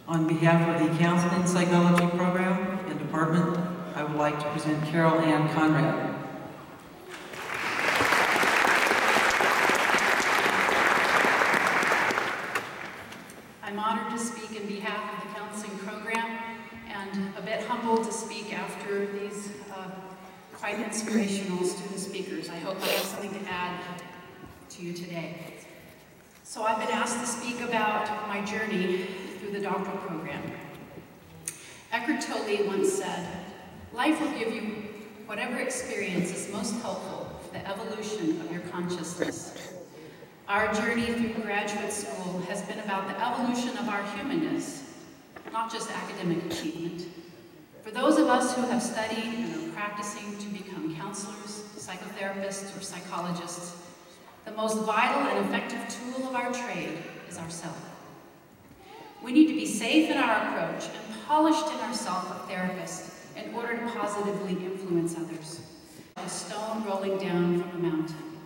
On behalf of the Counseling Psychology Program and Department, I would like to present Carol Ann Conrad. I'm honored to speak in behalf of the Counseling Program and a bit humbled to speak after these quite inspirational student speakers. I hope I have something to add to you today. So I've been asked to speak about my journey through the doctoral program. Eckhart Tolle once said, "Life will give you whatever experience is most helpful for the evolution of your consciousness." Our journey through graduate school has been about the evolution of our humanness, not just academic achievement. For those of us who have studied and are practicing to become counselors, psychotherapists, or psychologists, the most vital and effective tool of our trade is ourself. We need to be safe in our approach and polished in our self of therapists in order to positively influence others. A stone rolling down from a mountain.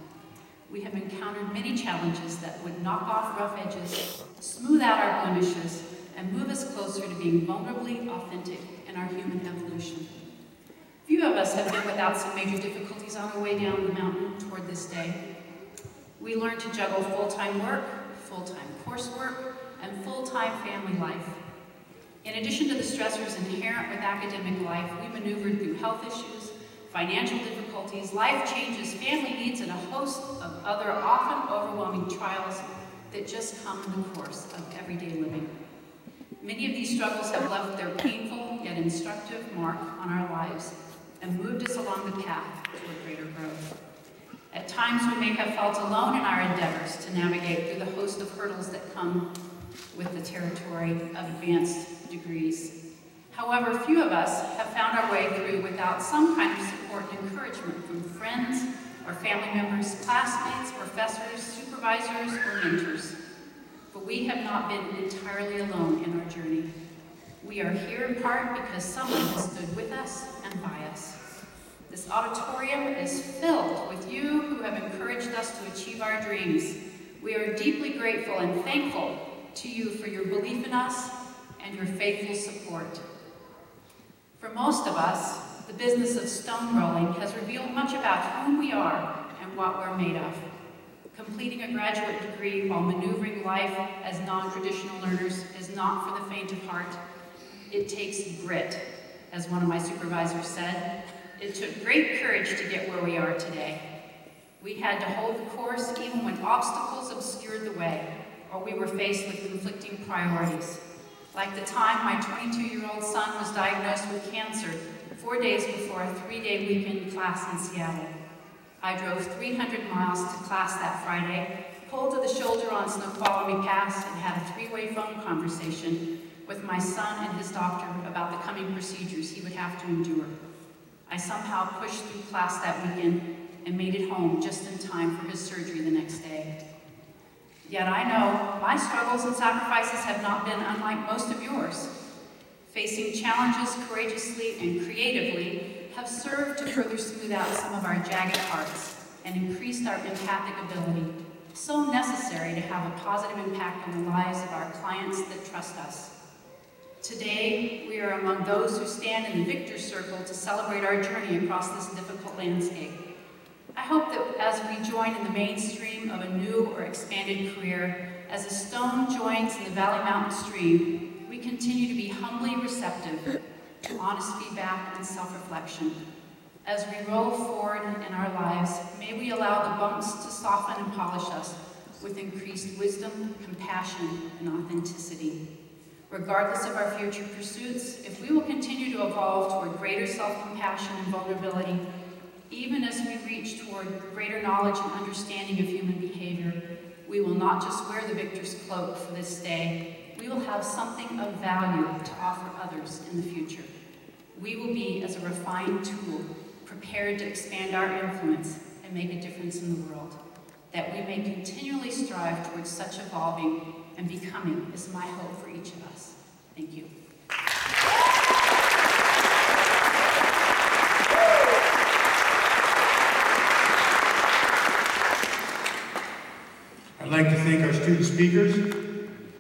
We have encountered many challenges that would knock off rough edges, smooth out our blemishes, and move us closer to being vulnerably authentic in our human evolution. Few of us have been without some major difficulties on our way down the mountain toward this day. We learned to juggle full-time work, full-time coursework, and full-time family life. In addition to the stressors inherent with academic life, we maneuvered through health issues, financial difficulties, life changes, family needs, and a host of other often overwhelming trials that just come in the course of everyday living. Many of these struggles have left their painful yet instructive mark on our lives and moved us along the path toward greater growth. At times we may have felt alone in our endeavors to navigate through the host of hurdles that come with the territory of advanced degrees. However, few of us have found our way through without some kind of support and encouragement from friends or family members, classmates, professors, supervisors, or mentors. But we have not been entirely alone in our journey. We are here in part because someone has stood with us and by us. This auditorium is filled with you who have encouraged us to achieve our dreams. We are deeply grateful and thankful to you for your belief in us and your faithful support. For most of us, the business of stone rolling has revealed much about whom we are and what we're made of. Completing a graduate degree while maneuvering life as non-traditional learners is not for the faint of heart. It takes grit, as one of my supervisors said. It took great courage to get where we are today. We had to hold the course even when obstacles obscured the way, or we were faced with conflicting priorities. Like the time my 22-year-old son was diagnosed with cancer 4 days before a 3-day weekend class in Seattle. I drove 300 miles to class that Friday, pulled to the shoulder on Snoqualmie Pass, and had a 3-way phone conversation with my son and his doctor about the coming procedures he would have to endure. I somehow pushed through class that weekend and made it home just in time for his surgery the next day. Yet I know my struggles and sacrifices have not been unlike most of yours. Facing challenges courageously and creatively have served to further smooth out some of our jagged hearts and increased our empathic ability, so necessary to have a positive impact on the lives of our clients that trust us. Today, we are among those who stand in the victor's circle to celebrate our journey across this difficult landscape. I hope that as we join in the mainstream of a new or expanded career, as a stone joins in the Valley Mountain stream, we continue to be humbly receptive to honest feedback and self-reflection. As we roll forward in our lives, may we allow the bumps to soften and polish us with increased wisdom, compassion, and authenticity. Regardless of our future pursuits, if we will continue to evolve toward greater self-compassion and vulnerability, even as we reach toward greater knowledge and understanding of human behavior, we will not just wear the victor's cloak for this day, we will have something of value to offer others in the future. We will be, as a refined tool, prepared to expand our influence and make a difference in the world. That we may continually strive towards such evolving and becoming is my hope for each of us. Thank you. I'd like to thank our student speakers